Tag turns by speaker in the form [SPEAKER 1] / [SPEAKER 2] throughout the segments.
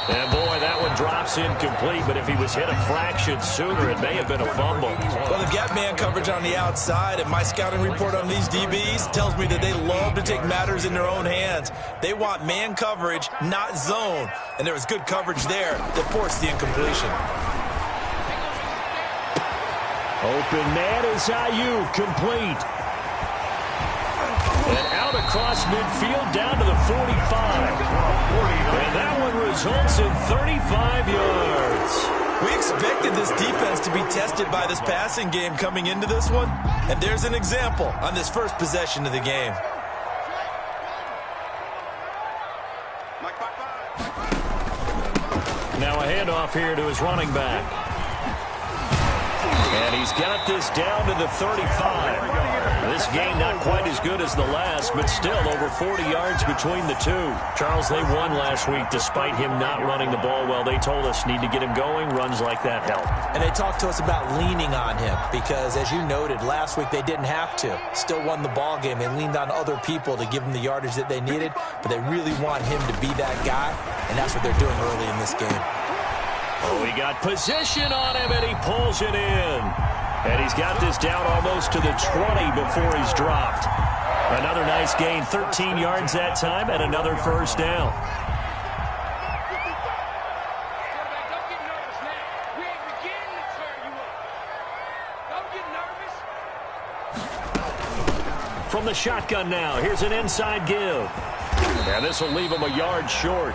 [SPEAKER 1] And boy, that one drops incomplete, but if he was hit a fraction sooner, it may have been a fumble.
[SPEAKER 2] Well, they've got man coverage on the outside, and my scouting report on these DBs tells me that they love to take matters in their own hands. They want man coverage, not zone. And there was good coverage there that forced the incompletion.
[SPEAKER 1] Open man is Ayuk, complete. And out across midfield down to the 45. And that one results in 35 yards.
[SPEAKER 2] We expected this defense to be tested by this passing game coming into this one. And there's an example on this first possession of the game.
[SPEAKER 1] Now a handoff here to his running back. And he's got this down to the 35. This game not quite as good as the last, but still over 40 yards between the two. Charles, they won last week despite him not running the ball well. They told us need to get him going. Runs like that help.
[SPEAKER 2] And they talked to us about leaning on him because, as you noted, last week they didn't have to. Still won the ball game. They leaned on other people to give them the yardage that they needed, but they really want him to be that guy, and that's what they're doing early in this game.
[SPEAKER 1] Oh, he got position on him, and he pulls it in. And he's got this down almost to the 20 before he's dropped. Another nice gain, 13 yards that time, and another first down. From the shotgun now, here's an inside give. And this will leave him a yard short.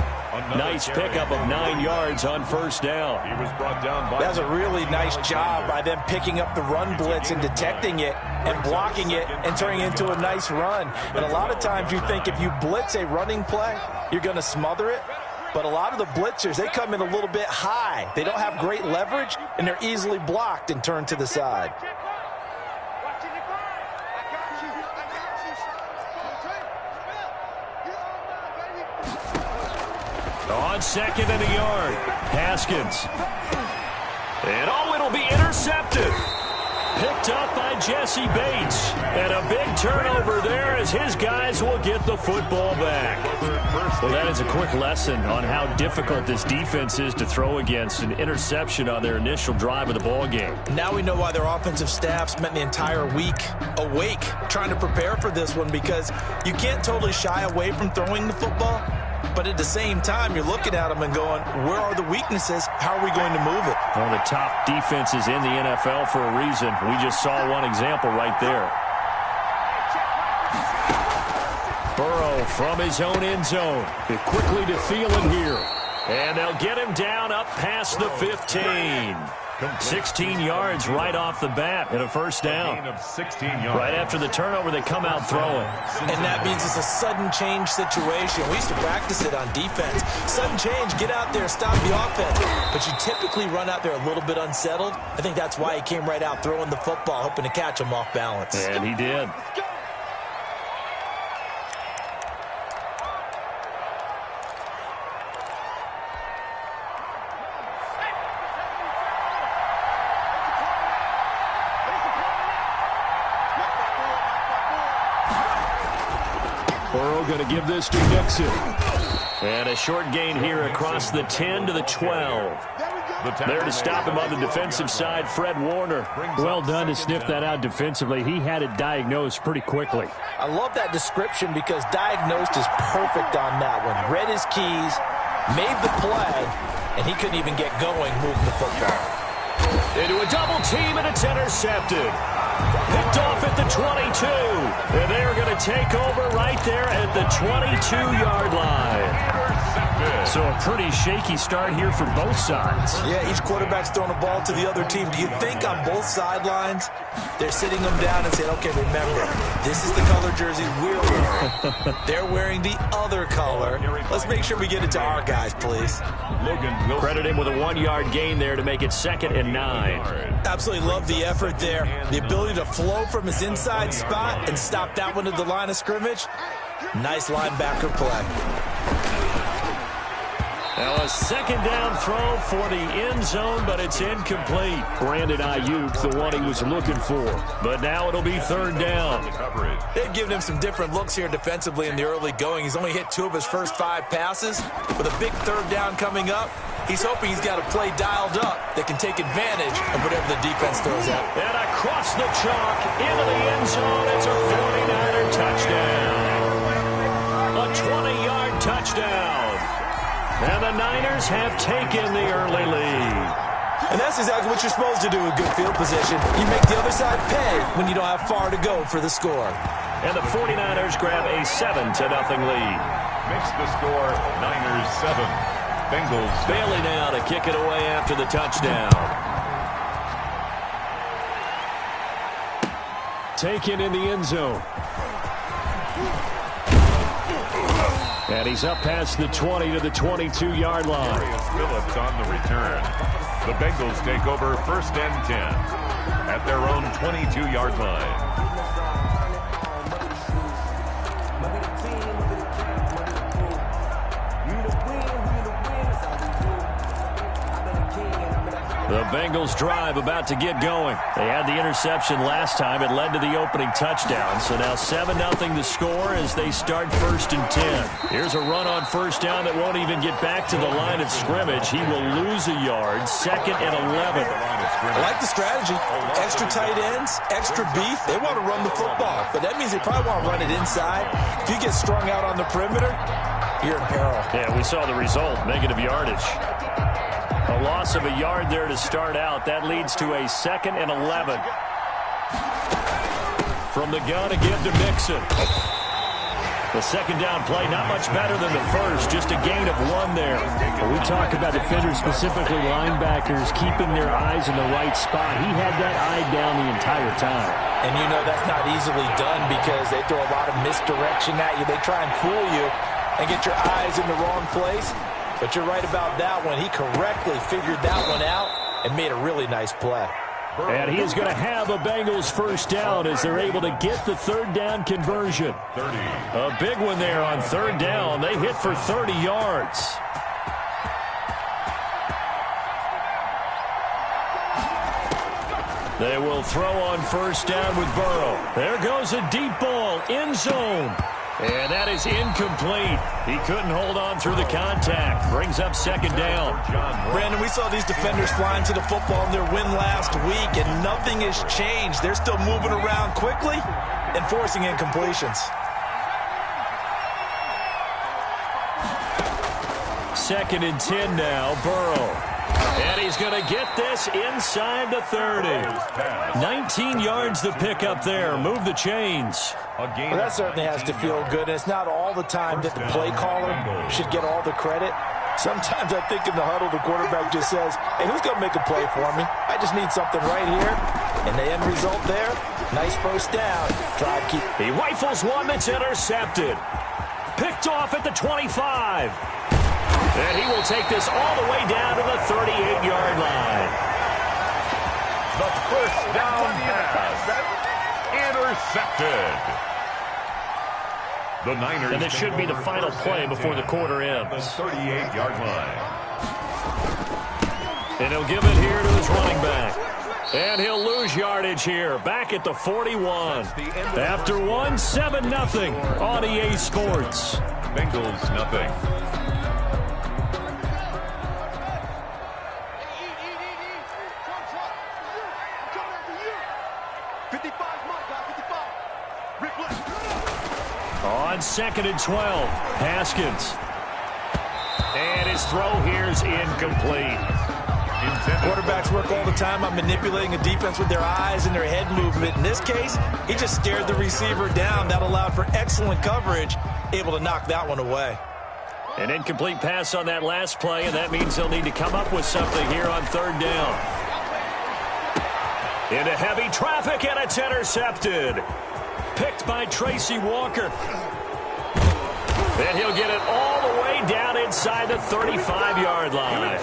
[SPEAKER 1] Nice pickup of 9 yards on first down.
[SPEAKER 3] He was brought down by
[SPEAKER 2] That's a really nice job by them picking up the run blitz and detecting it and blocking it and turning it into a nice run. And a lot of times you think if you blitz a running play, you're going to smother it. But a lot of the blitzers, they come in a little bit high. They don't have great leverage, and they're easily blocked and turned to the side.
[SPEAKER 1] On second and a yard, Haskins. And oh, it'll be intercepted. Picked up by Jesse Bates. And a big turnover there as his guys will get the football back. Well, that is a quick lesson on how difficult this defense is to throw against. An interception on their initial drive of the ball game.
[SPEAKER 2] Now we know why their offensive staff spent the entire week awake trying to prepare for this one, because you can't totally shy away from throwing the football. But at the same time, you're looking at them and going, where are the weaknesses? How are we going to move it?
[SPEAKER 1] One of the top defenses in the NFL for a reason. We just saw one example right there. Burrow from his own end zone. Quickly to Thielen here. And they'll get him down up past the 15. 16 yards right off the bat and a first down. Right after the turnover, they come out throwing.
[SPEAKER 2] And that means it's a sudden change situation. We used to practice it on defense. Sudden change, get out there, stop the offense. But you typically run out there a little bit unsettled. I think that's why he came right out throwing the football, hoping to catch him off balance.
[SPEAKER 1] And he did. Burrow going to give this to Nixon. And a short gain here across the 10 to the 12. There to stop him on the defensive side, Fred Warner. Well done to sniff that out defensively. He had it diagnosed pretty quickly.
[SPEAKER 2] I love that description because diagnosed is perfect on that one. Read his keys, made the play, and he couldn't even get going moving the football.
[SPEAKER 1] Into a double team, and it's intercepted. Picked off at the 22. And they're going to take over right there at the 22-yard line. So a pretty shaky start here for both sides.
[SPEAKER 2] Yeah, each quarterback's throwing a ball to the other team. Do you think on both sidelines they're sitting them down and saying, okay, remember, this is the color jersey we're wearing. They're wearing the other color. Let's make sure we get it to our guys, please.
[SPEAKER 1] Credit him with a 1-yard gain there to make it 2nd and 9.
[SPEAKER 2] Absolutely love the effort there. The ability to flow from his inside spot and stop that one at the line of scrimmage. Nice linebacker play.
[SPEAKER 1] Now a second down throw for the end zone, but it's incomplete. Brandon Ayuk, the one he was looking for. But now it'll be third down.
[SPEAKER 2] They've given him some different looks here defensively in the early going. He's only hit 2 of his first 5 passes. With a big third down coming up, he's hoping he's got a play dialed up that can take advantage of whatever the defense throws at.
[SPEAKER 1] And across the chalk into the end zone. It's a 49er touchdown. A 20-yard touchdown. And the Niners have taken the early lead.
[SPEAKER 2] And that's exactly what you're supposed to do with good field position. You make the other side pay when you don't have far to go for the score.
[SPEAKER 1] And the 49ers grab a 7-0 lead.
[SPEAKER 3] Makes the score Niners 7. Bengals.
[SPEAKER 1] Bailey now to kick it away after the touchdown. Taken in the end zone. And he's up past the 20 to the 22-yard line.
[SPEAKER 3] Darius Phillips on the return. The Bengals take over 1st and 10 at their own 22-yard line.
[SPEAKER 1] The Bengals drive about to get going. They had the interception last time. It led to the opening touchdown. So now 7-0 the score as they start 1st and 10. Here's a run on 1st down that won't even get back to the line of scrimmage. He will lose a yard. 2nd and 11.
[SPEAKER 2] I like the strategy. Extra tight ends, extra beef. They want to run the football, but that means they probably want to run it inside. If you get strung out on the perimeter, you're in peril.
[SPEAKER 1] Yeah, we saw the result. Negative yardage. A loss of a yard there to start out. That leads to a 2nd and 11. From the gun again to Mixon. The second down play, not much better than the first. Just a gain of 1 there.
[SPEAKER 4] When we talk about defenders, specifically linebackers, keeping their eyes in the right spot, he had that eye down the entire time.
[SPEAKER 2] And you know that's not easily done because they throw a lot of misdirection at you. They try and fool you and get your eyes in the wrong place. But you're right about that one. He correctly figured that one out and made a really nice play.
[SPEAKER 1] And he is going to have a Bengals 1st down as they're able to get the 3rd down conversion.
[SPEAKER 3] 30.
[SPEAKER 1] A big one there on 3rd down. They hit for 30 yards. They will throw on 1st down with Burrow. There goes a deep ball, end zone. And that is incomplete. He couldn't hold on through the contact. Brings up 2nd down.
[SPEAKER 2] Brandon, we saw these defenders flying to the football in their win last week, and nothing has changed. They're still moving around quickly and forcing incompletions.
[SPEAKER 1] 2nd and 10 now, Burrow. And he's going to get this inside the 30. 19 yards to pick up there. Move the chains.
[SPEAKER 2] Well, that certainly has to feel good. And it's not all the time that the play caller should get all the credit. Sometimes I think in the huddle, the quarterback just says, hey, who's going to make a play for me? I just need something right here. And the end result there, nice 1st down. Drive keep.
[SPEAKER 1] He rifles one that's intercepted. Picked off at the 25. And he will take this all the way down to the 38-yard line.
[SPEAKER 3] The 1st down pass. Intercepted. The Niners.
[SPEAKER 1] And this should be the final play before the quarter ends.
[SPEAKER 3] The 38-yard line.
[SPEAKER 1] And he'll give it here to his running back. And he'll lose yardage here. Back at the 41. After 7-0 on EA Sports.
[SPEAKER 3] Bengals nothing.
[SPEAKER 1] On 2nd and 12, Haskins. And his throw here is incomplete.
[SPEAKER 2] Quarterbacks work all the time on manipulating a defense with their eyes and their head movement. In this case, he just stared the receiver down. That allowed for excellent coverage, able to knock that one away.
[SPEAKER 1] An incomplete pass on that last play, and that means they'll need to come up with something here on 3rd down. Into heavy traffic, and it's intercepted. Picked by Tracy Walker. And he'll get it all the way down inside the 35-yard line.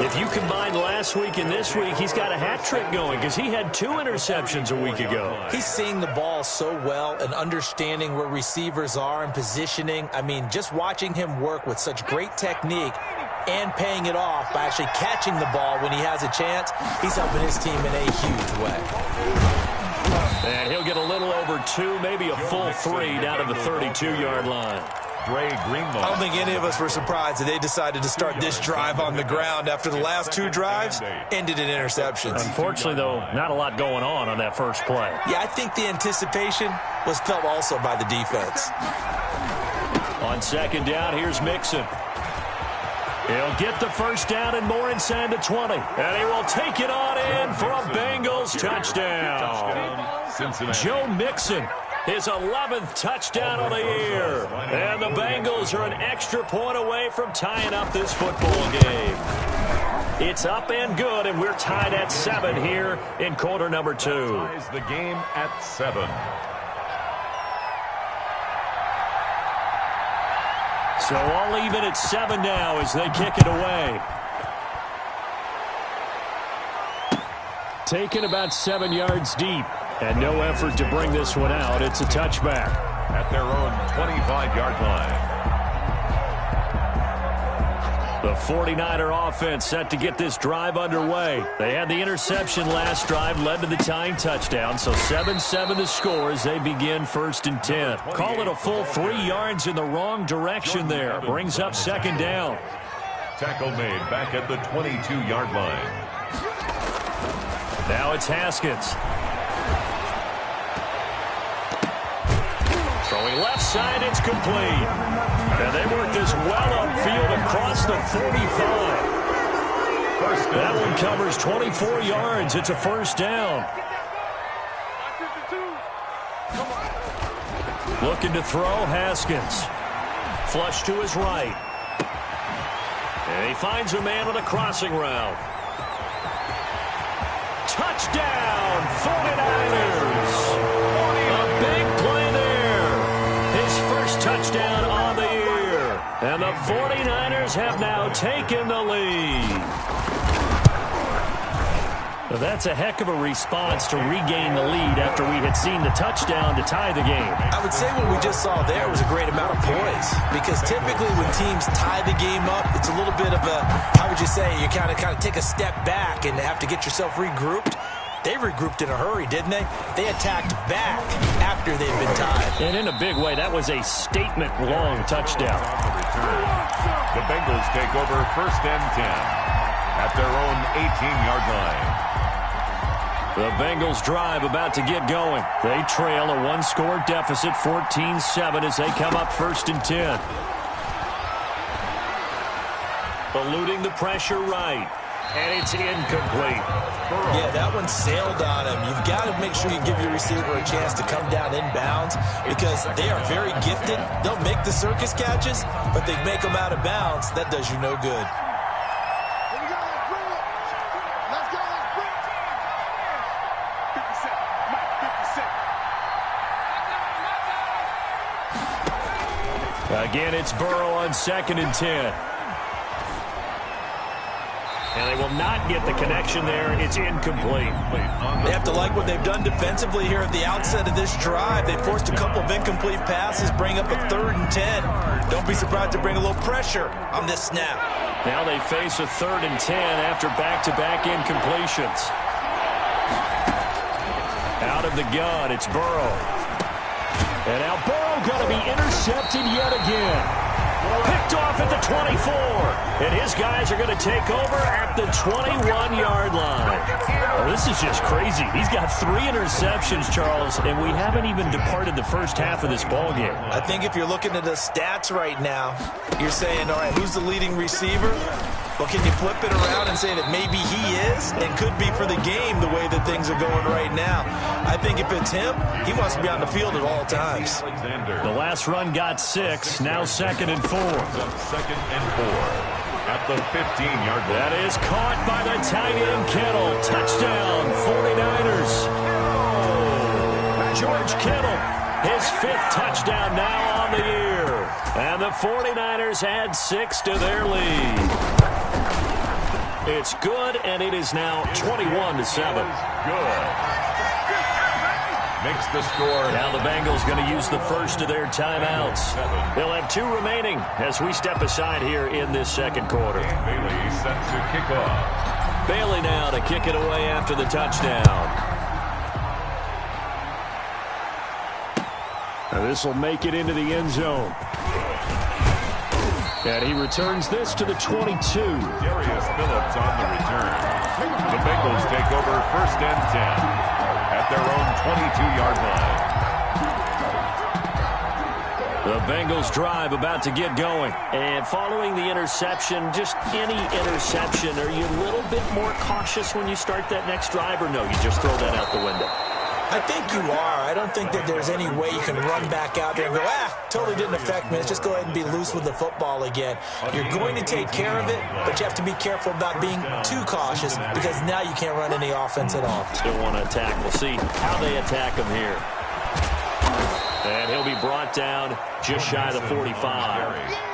[SPEAKER 1] If you combine last week and this week, he's got a hat trick going because he had 2 interceptions a week ago.
[SPEAKER 2] He's seeing the ball so well and understanding where receivers are and positioning. I mean, just watching him work with such great technique and paying it off by actually catching the ball when he has a chance. He's helping his team in a huge way.
[SPEAKER 1] And he'll get a little over 2, maybe a full 3 down to the 32-yard line.
[SPEAKER 2] I don't think any of us were surprised that they decided to start this drive on the ground after the last 2 drives ended in interceptions.
[SPEAKER 1] Unfortunately, though, not a lot going on that first play.
[SPEAKER 2] Yeah, I think the anticipation was felt also by the defense.
[SPEAKER 1] On second down, here's Mixon. He'll get the first down and more inside the 20. And he will take it on in for a Bengals touchdown. Joe Mixon, his 11th touchdown of the year. And the Bengals are an extra point away from tying up this football game. It's up and good, and we're tied at 7 here in quarter number 2.
[SPEAKER 3] Ties the game at 7.
[SPEAKER 1] So all even at 7 now as they kick it away. Taken about 7 yards deep. And no effort to bring this one out. It's a touchback.
[SPEAKER 3] At their own 25-yard line.
[SPEAKER 1] The 49er offense set to get this drive underway. They had the interception last drive, led to the tying touchdown. So 7-7 the score as they begin 1st and 10. Call it a full 3 yards in the wrong direction there. Brings up second down.
[SPEAKER 3] Tackle made back at the 22-yard line.
[SPEAKER 1] Now it's Haskins. Throwing left side, it's complete. And they work this well upfield across the 45. That one covers 24 yards. It's a first down. Looking to throw, Haskins. Flush to his right. And he finds a man on a crossing route. Touchdown, 49ers. A big play there. His first touchdown on the year. And the 49ers have now taken the lead. Well, that's a heck of a response to regain the lead after we had seen the touchdown to tie the game.
[SPEAKER 2] I would say what we just saw there was a great amount of poise, because typically when teams tie the game up, it's a little bit of a, how would you say, you kind of take a step back and have to get yourself regrouped. They regrouped in a hurry, didn't they? They attacked back after they'd been tied.
[SPEAKER 1] And in a big way, that was a statement-long touchdown.
[SPEAKER 3] The Bengals take over 1st and 10 at their own 18-yard line.
[SPEAKER 1] The Bengals drive about to get going. They trail a 1-score deficit, 14-7, as they come up 1st and 10. Eluding the pressure right. And it's incomplete.
[SPEAKER 2] Yeah, that one sailed on him. You've got to make sure you give your receiver a chance to come down inbounds, because they are very gifted. They'll make the circus catches, but they make them out of bounds. That does you no good.
[SPEAKER 1] Again, it's Burrow on 2nd and 10. And they will not get the connection there. It's incomplete.
[SPEAKER 2] They have to like what they've done defensively here at the outset of this drive. They forced a couple of incomplete passes, bring up a 3rd and 10. Don't be surprised to bring a little pressure on this snap.
[SPEAKER 1] Now they face a 3rd and 10 after back-to-back incompletions. Out of the gun, it's Burrow. And now Burrow going to be intercepted yet again. Picked off at the 24. And his guys are going to take over at the 21-yard line. Oh, this is just crazy. He's got 3 interceptions, Charles, and we haven't even departed the first half of this ballgame.
[SPEAKER 2] I think if you're looking at the stats right now, you're saying, all right, who's the leading receiver? Well, can you flip it around and say that maybe he is and could be for the game the way that things are going right now? I think if it's him, he wants to be on the field at all times.
[SPEAKER 1] The last run got 6, now 2nd and 4.
[SPEAKER 3] 2nd and 4 at the 15-yard line.
[SPEAKER 1] That is caught by the tight end Kittle. Touchdown, 49ers. George Kittle, his 5th touchdown now on the year. And the 49ers add 6 to their lead. It's good, and it is now 21-7.
[SPEAKER 3] Good. makes the score.
[SPEAKER 1] Now the Bengals going to use the first of their timeouts. They'll have 2 remaining as we step aside here in this second quarter.
[SPEAKER 3] And Bailey set to kick off.
[SPEAKER 1] Bailey now to kick it away after the touchdown. Now this will make it into the end zone. And he returns this to the 22.
[SPEAKER 3] Darius Phillips on the return. The Bengals take over 1st and 10 at their own 22-yard line.
[SPEAKER 1] The Bengals drive about to get going. And following the interception, just any interception, are you a little bit more cautious when you start that next drive, or no, you just throw that out the window?
[SPEAKER 2] I think you are. I don't think that there's any way you can run back out there and go, totally didn't affect me. Let's just go ahead and be loose with the football again. You're going to take care of it, but you have to be careful about being too cautious because now you can't run any offense at all.
[SPEAKER 1] Still want to attack. We'll see how they attack him here. And he'll be brought down just shy of the 45.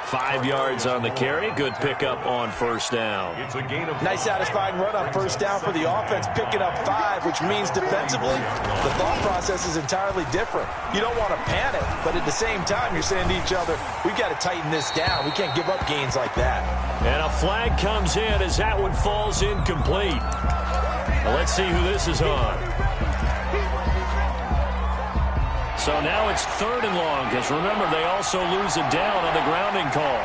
[SPEAKER 1] 5 yards on the carry. Good pickup on 1st down.
[SPEAKER 3] It's a gain of
[SPEAKER 2] nice satisfying run on 1st down for the offense, picking up 5, which means defensively, the thought process is entirely different. You don't want to panic, but at the same time, you're saying to each other, we've got to tighten this down. We can't give up gains like that.
[SPEAKER 1] And a flag comes in as that one falls incomplete. Well, let's see who this is on. So now it's 3rd and long, because remember, they also lose it down on the grounding call.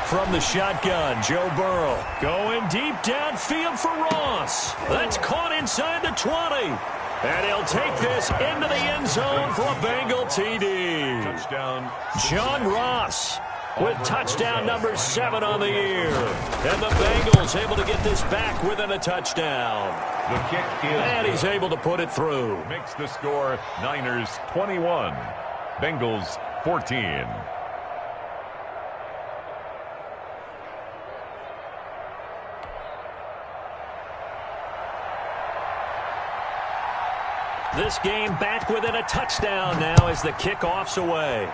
[SPEAKER 1] From the shotgun, Joe Burrow going deep downfield for Ross. That's caught inside the 20. And he'll take this into the end zone for a Bengal TD.
[SPEAKER 3] touchdown.
[SPEAKER 1] John Ross with touchdown number 7 on the year. And the Bengals able to get this back within a touchdown.
[SPEAKER 3] The kick is
[SPEAKER 1] And he's able to put it through.
[SPEAKER 3] makes the score Niners 21, Bengals 14.
[SPEAKER 1] This game back within a touchdown now as the kickoff's away.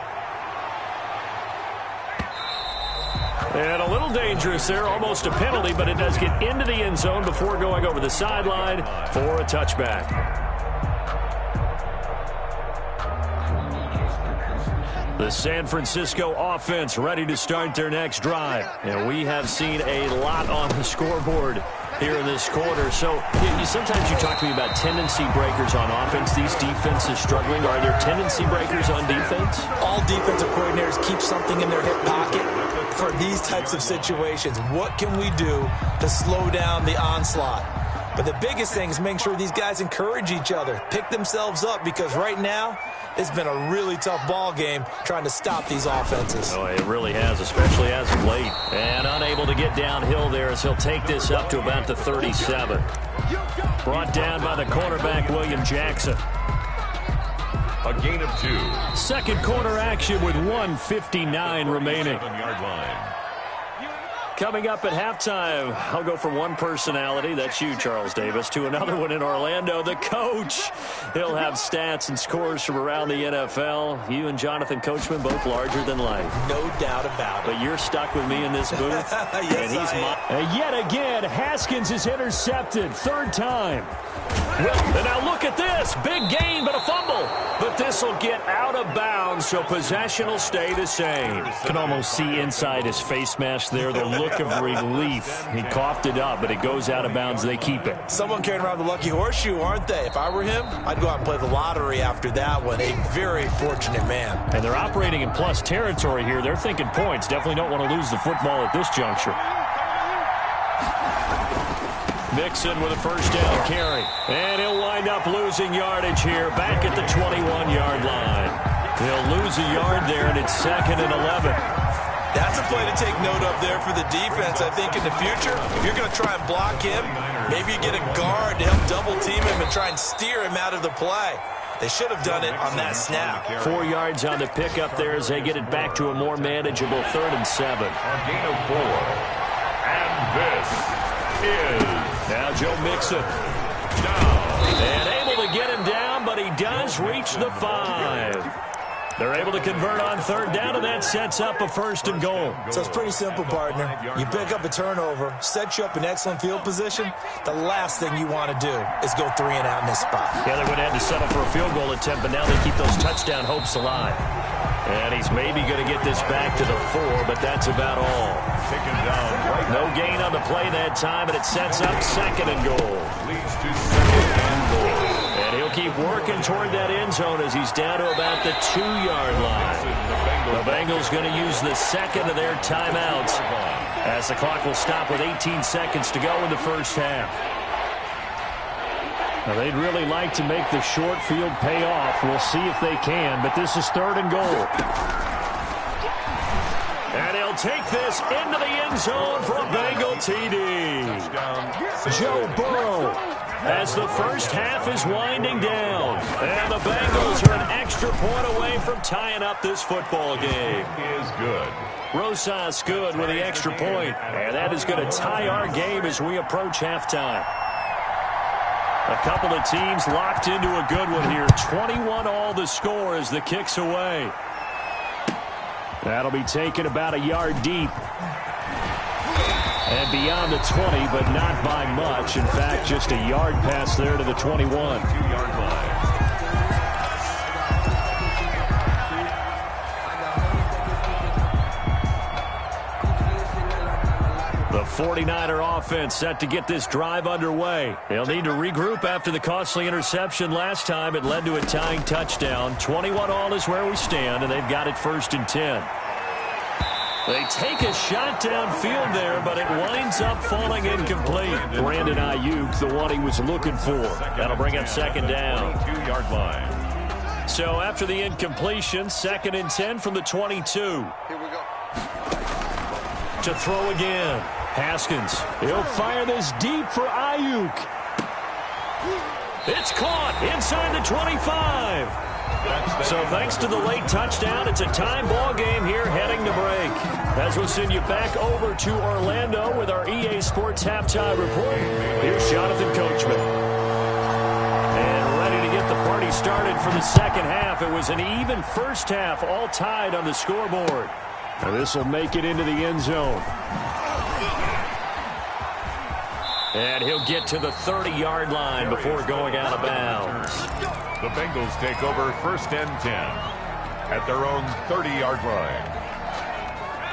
[SPEAKER 1] And a little dangerous there, almost a penalty, but it does get into the end zone before going over the sideline for a touchback. The San Francisco offense ready to start their next drive. And we have seen a lot on the scoreboard here in this quarter. So sometimes you talk to me about tendency breakers on offense. These defenses struggling. Are there tendency breakers on defense?
[SPEAKER 2] All defensive coordinators keep something in their hip pocket for these types of situations. What can we do to slow down the onslaught? But the biggest thing is making sure these guys encourage each other, pick themselves up, because right now it's been a really tough ball game trying to stop these offenses.
[SPEAKER 1] Oh, it really has, especially as of late. And unable to get downhill there as he'll take this up to about the 37. Brought down by the cornerback, William Jackson.
[SPEAKER 3] A gain of 2.
[SPEAKER 1] Second quarter action with 1:59 remaining.
[SPEAKER 3] 7-yard line.
[SPEAKER 1] Coming up at halftime, I'll go from one personality, that's you, Charles Davis, to another one in Orlando, the coach. He'll have stats and scores from around the NFL. You and Jonathan Coachman, both larger than life.
[SPEAKER 2] No doubt about it.
[SPEAKER 1] But you're stuck with me in this booth.
[SPEAKER 2] Yes,
[SPEAKER 1] and he's
[SPEAKER 2] I am.
[SPEAKER 1] yet again, Haskins is intercepted, 3rd time. And now look at this. Big gain, but a fumble. But this will get out of bounds, so possession will stay the same. Can almost see inside his face mask there, the look of relief. He coughed it up, but it goes out of bounds. They keep it.
[SPEAKER 2] Someone carrying around the lucky horseshoe, aren't they? If I were him, I'd go out and play the lottery after that one. A very fortunate man.
[SPEAKER 1] And they're operating in plus territory here. They're thinking points. Definitely don't want to lose the football at this juncture. Mixon with a 1st down carry. And he'll wind up losing yardage here back at the 21-yard line. He'll lose a yard there, and it's 2nd and 11.
[SPEAKER 2] That's a play to take note of there for the defense. I think in the future, if you're going to try and block him, maybe you get a guard to help double-team him and try and steer him out of the play. They should have done it on that snap.
[SPEAKER 1] 4 yards on the pickup there as they get it back to a more manageable 3rd and 7.
[SPEAKER 3] A gain of 4. And this is
[SPEAKER 1] Now Joe Mixon.
[SPEAKER 3] down.
[SPEAKER 1] And able to get him down, but he does reach the 5. They're able to convert on third down, and that sets up a 1st and goal.
[SPEAKER 2] So it's pretty simple, partner. You pick up a turnover, sets you up in excellent field position. The last thing you want to do is go 3 and out in this spot.
[SPEAKER 1] Yeah, they would have to settle for a field goal attempt, but now they keep those touchdown hopes alive. And he's maybe going to get this back to the 4, but that's about all. No gain on the play that time, and it sets up 2nd and goal.
[SPEAKER 3] Leads to 2nd and goal.
[SPEAKER 1] And he'll keep working toward that end zone as he's down to about the 2-yard line. The Bengals going to use the 2nd of their timeouts as the clock will stop with 18 seconds to go in the first half. Now, they'd really like to make the short field pay off. We'll see if they can, but this is 3rd and goal. And he'll take this into the end zone for a Bengal TD. Joe Burrow, as the first half is winding down. And the Bengals are an extra point away from tying up this football game.
[SPEAKER 3] Is good.
[SPEAKER 1] Rosas good with the extra point. And that is going to tie our game as we approach halftime. A couple of teams locked into a good one here. 21-all the score as the kick's away. That'll be taken about a yard deep. And beyond the 20, but not by much. In fact, just a yard pass there to the 21.
[SPEAKER 3] 2-yard line.
[SPEAKER 1] The 49er offense set to get this drive underway. They'll need to regroup after the costly interception last time. It led to a tying touchdown. 21-all is where we stand, and they've got it 1st and 10. They take a shot downfield there, but it winds up falling incomplete. Brandon Ayuk, the one he was looking for. That'll bring up 2nd down.
[SPEAKER 3] 2-yard line.
[SPEAKER 1] So after the incompletion, 2nd and 10 from the 22.
[SPEAKER 5] Here we go.
[SPEAKER 1] To throw again. Haskins. He'll fire this deep for Ayuk. It's caught inside the 25. So thanks to the late touchdown, it's a tie ball game here heading to break. As we'll send you back over to Orlando with our EA Sports Halftime Report, here's Jonathan Coachman. And ready to get the party started for the second half. It was an even first half, all tied on the scoreboard. Now this will make it into the end zone. And he'll get to the 30-yard line before going out of bounds.
[SPEAKER 3] The Bengals take over 1st and 10 at their own 30-yard line.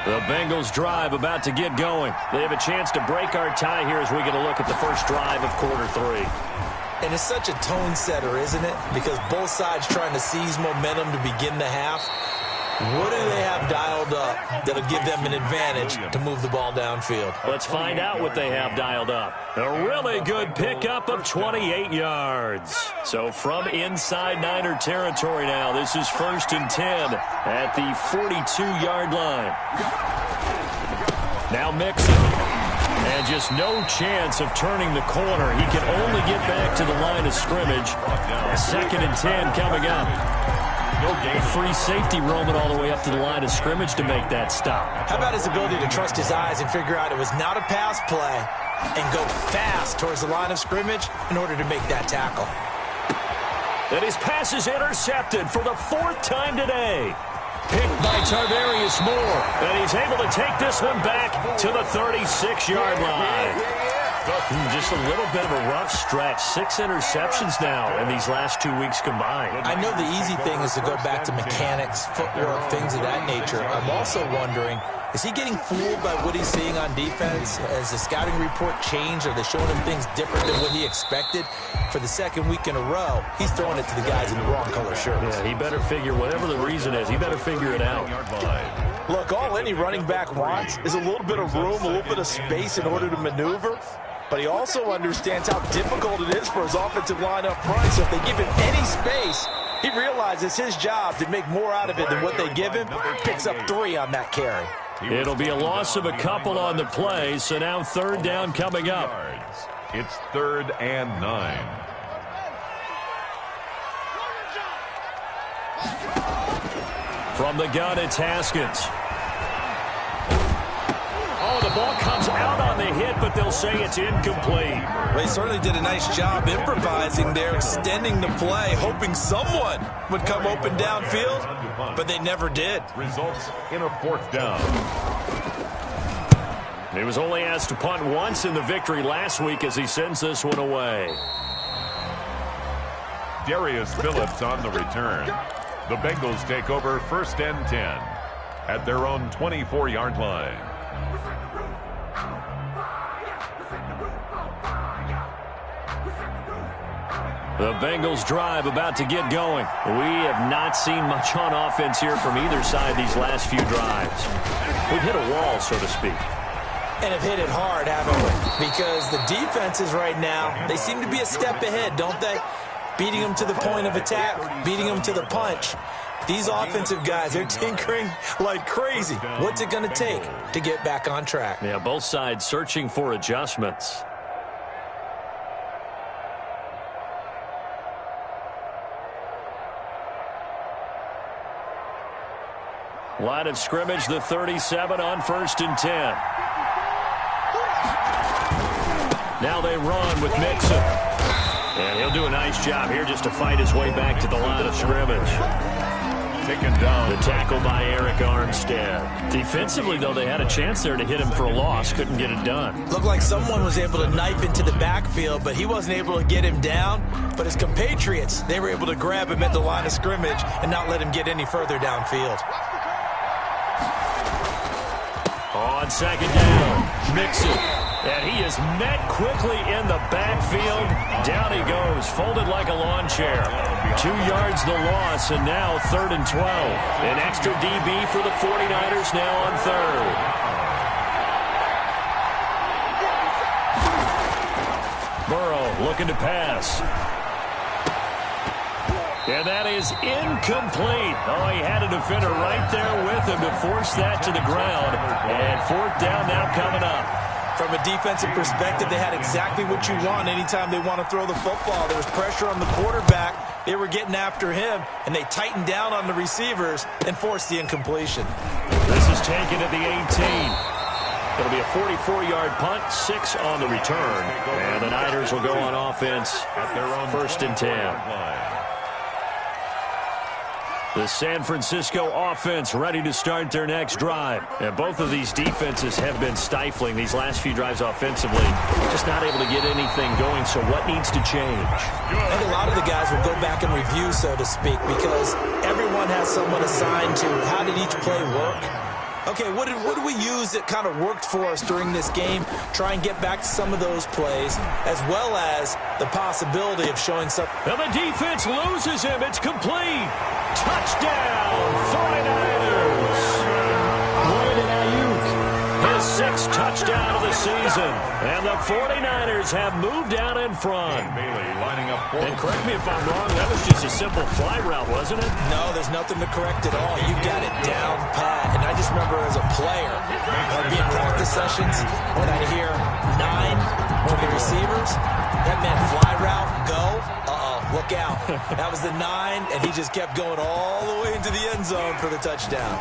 [SPEAKER 1] The Bengals drive about to get going. They have a chance to break our tie here as we get a look at the first drive of quarter 3.
[SPEAKER 2] And it's such a tone setter, isn't it? Because both sides trying to seize momentum to begin the half. What do they have dialed up that'll give them an advantage to move the ball downfield?
[SPEAKER 1] Let's find out what they have dialed up. A really good pickup of 28 yards. So from inside Niner territory now, this is 1st and 10 at the 42-yard line. Now Mixon. And just no chance of turning the corner. He can only get back to the line of scrimmage. 2nd and 10 coming up. A free safety roaming all the way up to the line of scrimmage to make that stop.
[SPEAKER 2] How about his ability to trust his eyes and figure out it was not a pass play and go fast towards the line of scrimmage in order to make that tackle?
[SPEAKER 1] And his pass is intercepted for the 4th time today. Picked by Tarvarius Moore. And he's able to take this one back to the 36-yard line. Just a little bit of a rough stretch. 6 interceptions now in these last 2 weeks combined.
[SPEAKER 2] I know the easy thing is to go back to mechanics, footwork, things of that nature. I'm also wondering, is he getting fooled by what he's seeing on defense? Has the scouting report changed? Are they showing him things different than what he expected? For the 2nd week in a row, he's throwing it to the guys in the wrong color shirts.
[SPEAKER 1] Yeah, he better figure, whatever the reason is, he better figure it out.
[SPEAKER 2] Look, all any running back wants is a little bit of room, a little bit of space in order to maneuver. But he also understands how difficult it is for his offensive line up front. So if they give him any space, he realizes his job to make more out of it than what they give him. Picks up 3 on that carry.
[SPEAKER 1] It'll be a loss of a couple on the play, so now 3rd down coming up.
[SPEAKER 3] It's 3rd and 9.
[SPEAKER 1] From the gun, it's Haskins. Oh, the ball comes out on the hit, but they'll say it's incomplete.
[SPEAKER 2] They certainly did a nice job improvising there, extending the play, hoping someone would come open downfield, but they never did.
[SPEAKER 3] Results in a 4th down.
[SPEAKER 1] He was only asked to punt once in the victory last week as he sends this one away.
[SPEAKER 3] Darius Phillips on the return. The Bengals take over 1st and 10 at their own 24-yard line.
[SPEAKER 1] The Bengals drive about to get going. We have not seen much on offense here from either side these last few drives. We've hit a wall, so to speak.
[SPEAKER 2] And have hit it hard, haven't we? Because the defenses right now, they seem to be a step ahead, don't they? Beating them to the point of attack, beating them to the punch. These offensive guys, they're tinkering like crazy. What's it going to take to get back on track?
[SPEAKER 1] Yeah, both sides searching for adjustments. Line of scrimmage, the 37 on 1st and 10. Now they run with Mixon. And he'll do a nice job here just to fight his way back to the line of scrimmage.
[SPEAKER 3] Taken down.
[SPEAKER 1] The tackle by Eric Armstead. Defensively, though, they had a chance there to hit him for a loss. Couldn't get it done.
[SPEAKER 2] Looked like someone was able to knife into the backfield, but he wasn't able to get him down. But his compatriots, they were able to grab him at the line of scrimmage and not let him get any further downfield.
[SPEAKER 1] On 2nd down, Mixon. And he is met quickly in the backfield. Down he goes, folded like a lawn chair. 2 yards the loss, and now 3rd and 12. An extra DB for the 49ers now on 3rd. Burrow looking to pass. And that is incomplete. Oh, he had a defender right there with him to force that to the ground. And 4th down now coming up.
[SPEAKER 2] From a defensive perspective, they had exactly what you want anytime they want to throw the football. There was pressure on the quarterback. They were getting after him, and they tightened down on the receivers and forced the incompletion.
[SPEAKER 1] This is taken at the 18. It'll be a 44-yard punt, 6 on the return. And the Niners will go on offense
[SPEAKER 3] At their own
[SPEAKER 1] 1st and 10. The San Francisco offense ready to start their next drive. And both of these defenses have been stifling these last few drives offensively. Just not able to get anything going, so what needs to change?
[SPEAKER 2] I think a lot of the guys will go back and review, so to speak, because everyone has someone assigned to how did each play work. Okay, what did we use that kind of worked for us during this game? Try and get back to some of those plays, as well as the possibility of showing something.
[SPEAKER 1] And the defense loses him. It's complete. Touchdown, 49ers. Brandon Ayuk, his 6th touchdown of the season. And the 49ers have moved out in front.
[SPEAKER 3] Bailey lining up for
[SPEAKER 1] And correct me if I'm wrong, that was just a simple fly route, wasn't it?
[SPEAKER 2] No, there's nothing to correct at all. You got it down pat. And I just remember as a player, I'd be in practice sessions, when I'd hear 9 from the receivers, that meant fly route, go, look out. That was the 9, and he just kept going all the way into the end zone for the touchdown.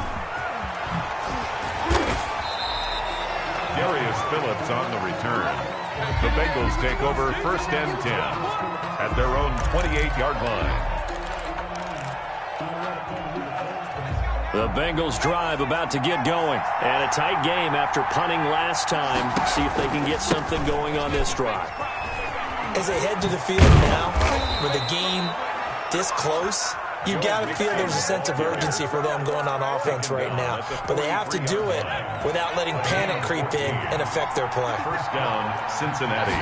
[SPEAKER 3] Darius Phillips on the return. The Bengals take over 1st and 10 at their own 28-yard line.
[SPEAKER 1] The Bengals drive about to get going. And a tight game after punting last time. See if they can get something going on this drive.
[SPEAKER 2] As they head to the field now, with the game this close, you got to feel there's a sense of urgency for them going on offense right now. But they have to do it without letting panic creep in and affect their play.
[SPEAKER 3] 1st down, Cincinnati.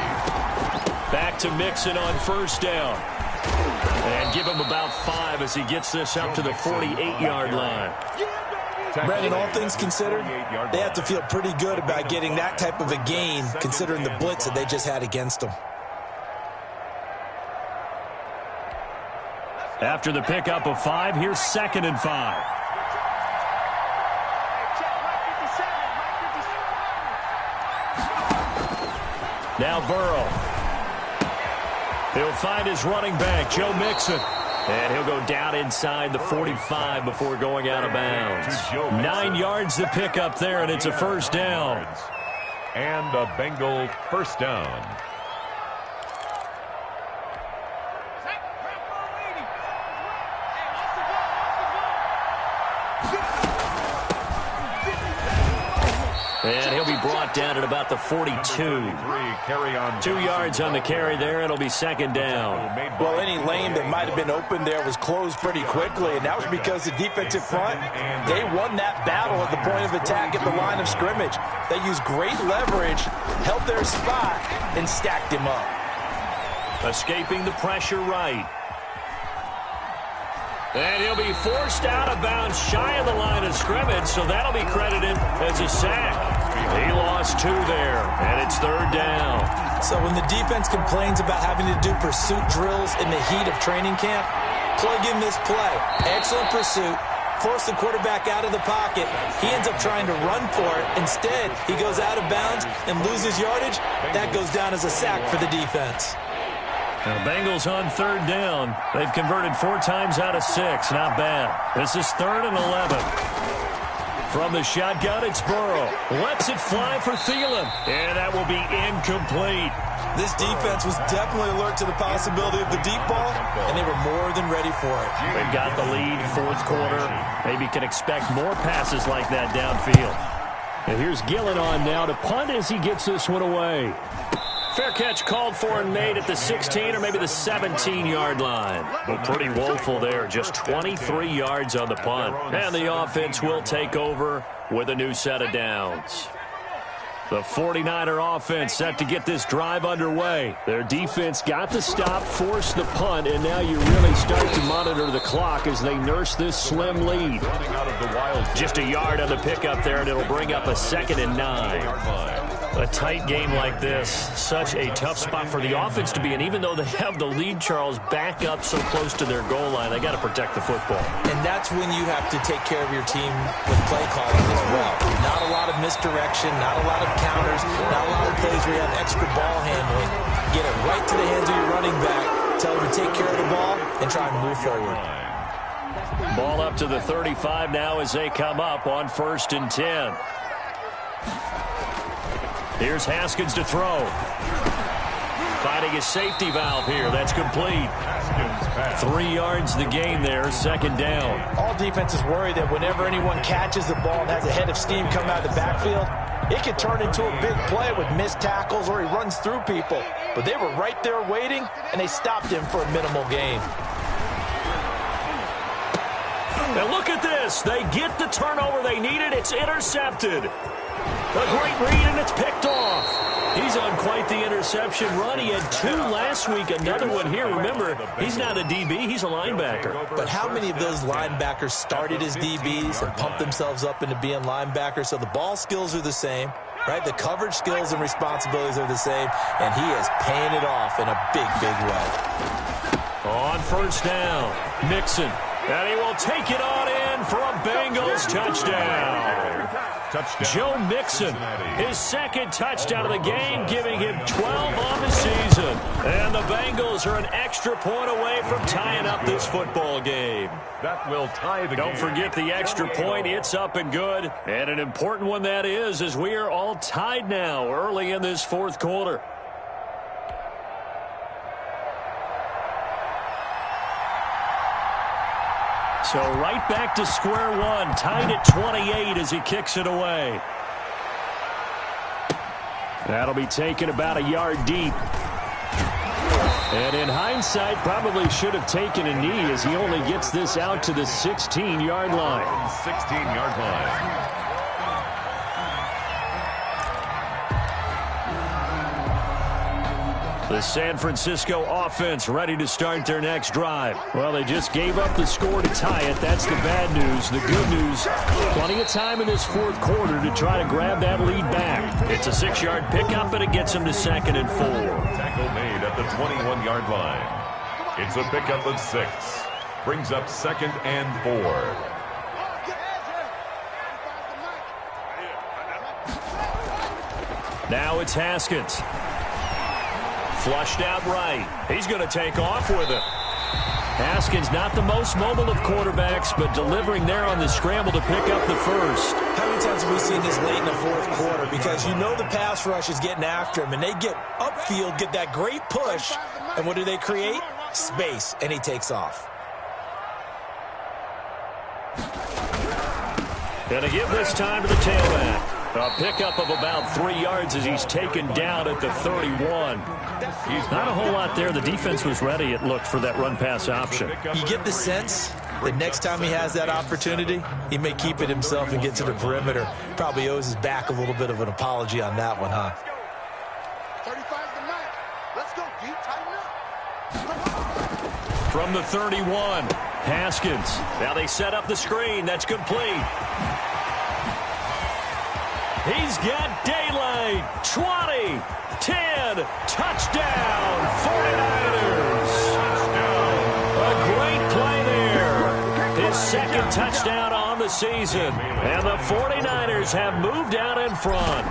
[SPEAKER 1] Back to Mixon on 1st down. And give him about 5 as he gets this up to the 48-yard line.
[SPEAKER 2] Brandon, all things considered, they have to feel pretty good about getting that type of a gain, considering the blitz that they just had against them.
[SPEAKER 1] After the pickup of 5, here's 2nd and 5. Now Burrow. He'll find his running back, Joe Mixon. And he'll go down inside the 45 before going out of bounds. 9 yards to pick up there, and it's a first down.
[SPEAKER 3] And a Bengal first down.
[SPEAKER 1] And he'll be brought down at about the 42. 2 yards on the carry there. It'll be second down.
[SPEAKER 2] Well, any lane that might have been open there was closed pretty quickly, and that was because the defensive front, they won that battle at the point of attack at the line of scrimmage. They used great leverage, held their spot, and stacked him up.
[SPEAKER 1] Escaping the pressure right. And he'll be forced out of bounds shy of the line of scrimmage, so that'll be credited as a sack. He lost 2 there, and it's third down.
[SPEAKER 2] So when the defense complains about having to do pursuit drills in the heat of training camp, plug in this play. Excellent pursuit. Force the quarterback out of the pocket. He ends up trying to run for it. Instead, he goes out of bounds and loses yardage. That goes down as a sack for the defense.
[SPEAKER 1] The Bengals on third down. They've converted 4 times out of 6. Not bad. This is 3rd and 11. From the shotgun, it's Burrow. Lets it fly for Thielen. And that will be incomplete.
[SPEAKER 2] This defense was definitely alert to the possibility of the deep ball, and they were more than ready for it.
[SPEAKER 1] They've got the lead, 4th quarter. Maybe can expect more passes like that downfield. And here's Gillen on now to punt as he gets this one away. Fair catch called for and made at the 16 or maybe the 17-yard line. Well, pretty woeful there. Just 23 yards on the punt. And the offense will take over with a new set of downs. The 49er offense set to get this drive underway. Their defense got the stop, forced the punt, and now you really start to monitor the clock as they nurse this slim lead. Just a yard on the pickup there, and it'll bring up a 2nd and 9. A tight game like this, such a tough spot for the offense to be in. Even though they have the lead, Charles, back up so close to their goal line, they got to protect the football.
[SPEAKER 2] And that's when you have to take care of your team with play calling as well. Not a lot of misdirection, not a lot of counters, not a lot of plays where you have extra ball handling. Get it right to the hands of your running back, tell them to take care of the ball, and try and move forward.
[SPEAKER 1] Ball up to the 35 now as they come up on 1st and 10. Here's Haskins to throw. Finding a safety valve here. That's complete. 3 yards the gain there, 2nd down.
[SPEAKER 2] All defenses worry that whenever anyone catches the ball and has a head of steam come out of the backfield, it could turn into a big play with missed tackles or he runs through people. But they were right there waiting, and they stopped him for a minimal gain.
[SPEAKER 1] And look at this. They get the turnover they needed. It's intercepted. A great read, and it's picked off. He's on quite the interception run. He had 2 last week, another one here. Remember, he's not a DB, he's a linebacker.
[SPEAKER 2] But how many of those linebackers started as DBs and pumped themselves up into being linebackers? So the ball skills are the same, right? The coverage skills and responsibilities are the same, and he is paying it off in a big, big way.
[SPEAKER 1] On 1st down, Mixon. And he will take it on in for a Bengals touchdown. Joe Mixon, his 2nd touchdown of the game, giving him 12 on the season. And the Bengals are an extra point away from tying up this football game.
[SPEAKER 3] That will tie the game.
[SPEAKER 1] Don't forget the extra point. It's up and good. And an important one that is, as we are all tied now early in this 4th quarter. So right back to square one, tied at 28 as he kicks it away. That'll be taken about a yard deep. And in hindsight, probably should have taken a knee as he only gets this out to the 16-yard line.
[SPEAKER 3] 16-yard line.
[SPEAKER 1] The San Francisco offense ready to start their next drive. Well, they just gave up the score to tie it. That's the bad news. The good news, plenty of time in this 4th quarter to try to grab that lead back. It's a 6-yard pickup, and it gets them to 2nd and 4.
[SPEAKER 3] Tackle made at the 21-yard line. It's a pickup of 6. Brings up 2nd and 4.
[SPEAKER 1] Now it's Haskins. Flushed out right. He's going to take off with it. Haskins, not the most mobile of quarterbacks, but delivering there on the scramble to pick up the first.
[SPEAKER 2] How many times have we seen this late in the fourth quarter? Because you know the pass rush is getting after him, and they get upfield, get that great push, and what do they create? Space, and he takes off.
[SPEAKER 1] Gonna give this time to the tailback. A pickup of about 3 yards as he's taken down at the 31. Not a whole lot there. The defense was ready, it looked, for that run-pass option.
[SPEAKER 2] You get the sense that next time he has that opportunity, he may keep it himself and get to the perimeter. Probably owes his back a little bit of an apology on that one, huh?
[SPEAKER 5] 35 to 9. Let's go, D. Tighten up.
[SPEAKER 1] From the 31, Haskins. Now they set up the screen. That's complete. He's got daylight. 20, 10, touchdown, 49ers. A great play there. His second touchdown on the season. And the 49ers have moved out in front.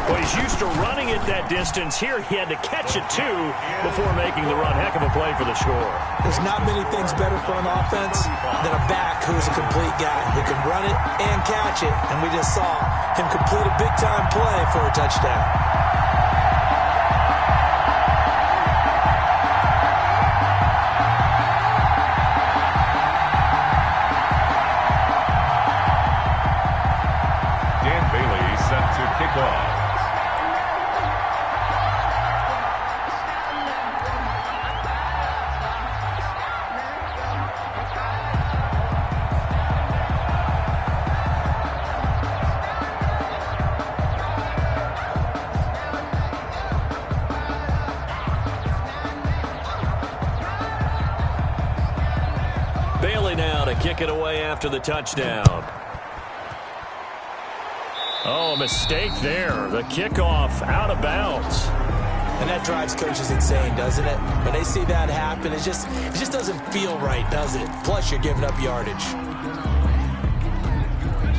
[SPEAKER 1] Well, he's used to running it that distance. Here he had to catch it, too, before making the run. Heck of a play for the score.
[SPEAKER 2] There's not many things better for an offense than a back who's a complete guy who can run it and catch it. And we just saw him complete a big-time play for a touchdown.
[SPEAKER 3] Dan Bailey set to kick off.
[SPEAKER 1] Bailey now to kick it away after the touchdown. Oh, a mistake there. The kickoff out of bounds.
[SPEAKER 2] And that drives coaches insane, doesn't it? When they see that happen, it just doesn't feel right, does it? Plus, you're giving up yardage.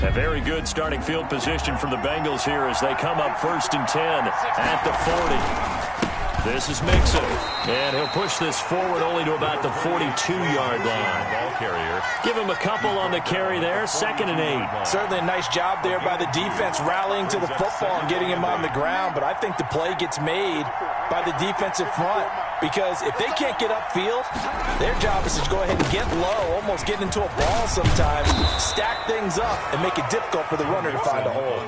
[SPEAKER 1] A very good starting field position for the Bengals here as they come up 1st and 10 at the 40. This is Mixon, and he'll push this forward only to about the 42-yard line.
[SPEAKER 3] Ball carrier.
[SPEAKER 1] Give him a couple on the carry there, 2nd and 8.
[SPEAKER 2] Certainly a nice job there by the defense rallying to the football and getting him on the ground, but I think the play gets made by the defensive front because if they can't get upfield, their job is to go ahead and get low, almost get into a ball sometimes, stack things up, and make it difficult for the runner to find a hole.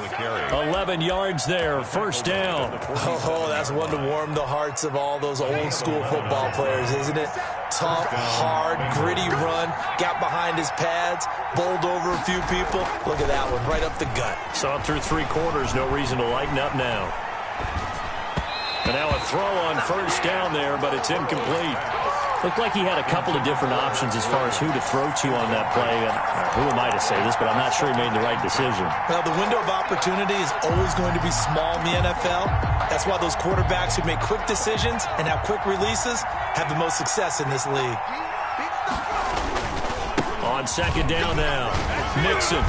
[SPEAKER 1] 11 yards there, 1st down.
[SPEAKER 2] Oh, that's one to warm the hearts of all those old school football players, isn't it? Tough, hard, gritty run, got behind his pads, bowled over a few people. Look at that one, right up the gut.
[SPEAKER 1] Saw it through 3 quarters, no reason to lighten up now. And now a throw on 1st down there, but it's incomplete. Looked like he had a couple of different options as far as who to throw to on that play. Who am I to say this, but I'm not sure he made the right decision.
[SPEAKER 2] Well, the window of opportunity is always going to be small in the NFL. That's why those quarterbacks who make quick decisions and have quick releases have the most success in this league.
[SPEAKER 1] On 2nd down now, Mixon.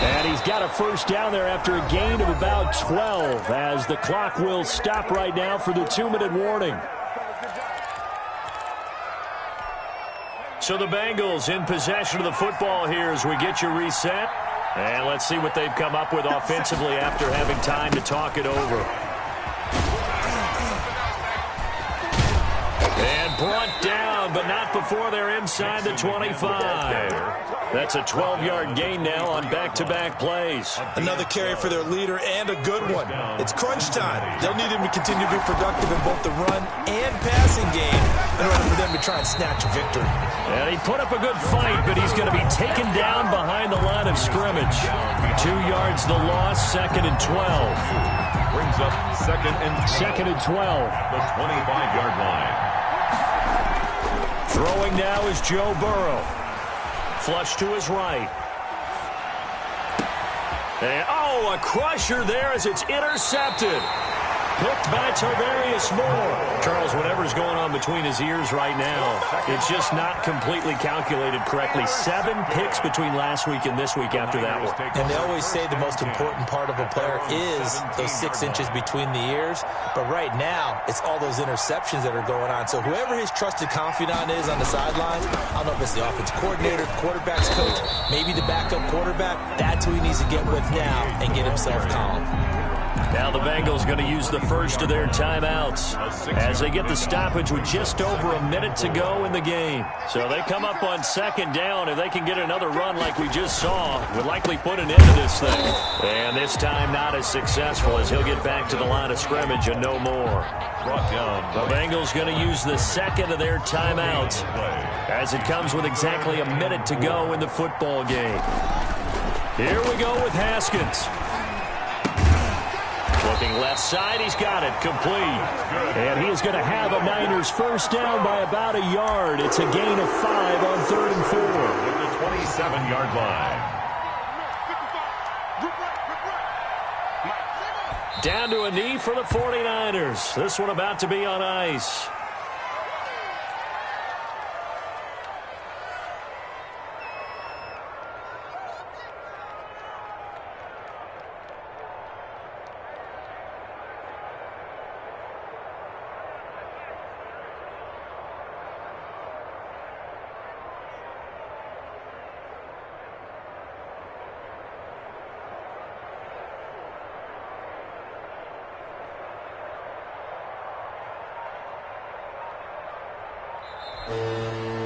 [SPEAKER 1] And he's got a 1st down there after a gain of about 12 as the clock will stop right now for the 2-minute warning. So the Bengals in possession of the football here as we get you reset. And let's see what they've come up with offensively after having time to talk it over. And brought down, but not before they're inside the 25. That's a 12-yard gain now on back-to-back plays.
[SPEAKER 2] Another carry for their leader and a good one. It's crunch time. They'll need him to continue to be productive in both the run and passing game in order for them to try and snatch a victory.
[SPEAKER 1] And he put up a good fight, but he's going to be taken down behind the line of scrimmage. 2 yards the loss, 2nd and 12.
[SPEAKER 3] Brings up 2nd and
[SPEAKER 1] 2nd and 12.
[SPEAKER 3] The 25-yard line.
[SPEAKER 1] Throwing now is Joe Burrow. Flush to his right. And, a crusher there as it's intercepted. Picked by Tarvarius Moore. Charles, whatever's going on between his ears right now, it's just not completely calculated correctly. 7 picks between last week and this week after that one.
[SPEAKER 2] And they always say the most important part of a player is those 6 inches between the ears. But right now, it's all those interceptions that are going on. So whoever his trusted confidant is on the sidelines, I don't know if it's the offensive coordinator, the quarterback's coach, maybe the backup quarterback, that's who he needs to get with now and get himself calm.
[SPEAKER 1] Now the Bengals going to use the first of their timeouts as they get the stoppage with just over a minute to go in the game. So they come up on 2nd down. If they can get another run like we just saw, would likely put an end to this thing. And this time not as successful as he'll get back to the line of scrimmage and no more. The Bengals going to use the second of their timeouts as it comes with exactly a minute to go in the football game. Here we go with Haskins. Looking left side, he's got it, complete. And he is going to have a Niners first down by about a yard. It's a gain of 5 on 3rd and 4.
[SPEAKER 3] With the 27-yard line.
[SPEAKER 1] Down to a knee for the 49ers. This one about to be on ice.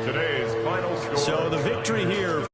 [SPEAKER 3] Today's final score.
[SPEAKER 1] So the victory here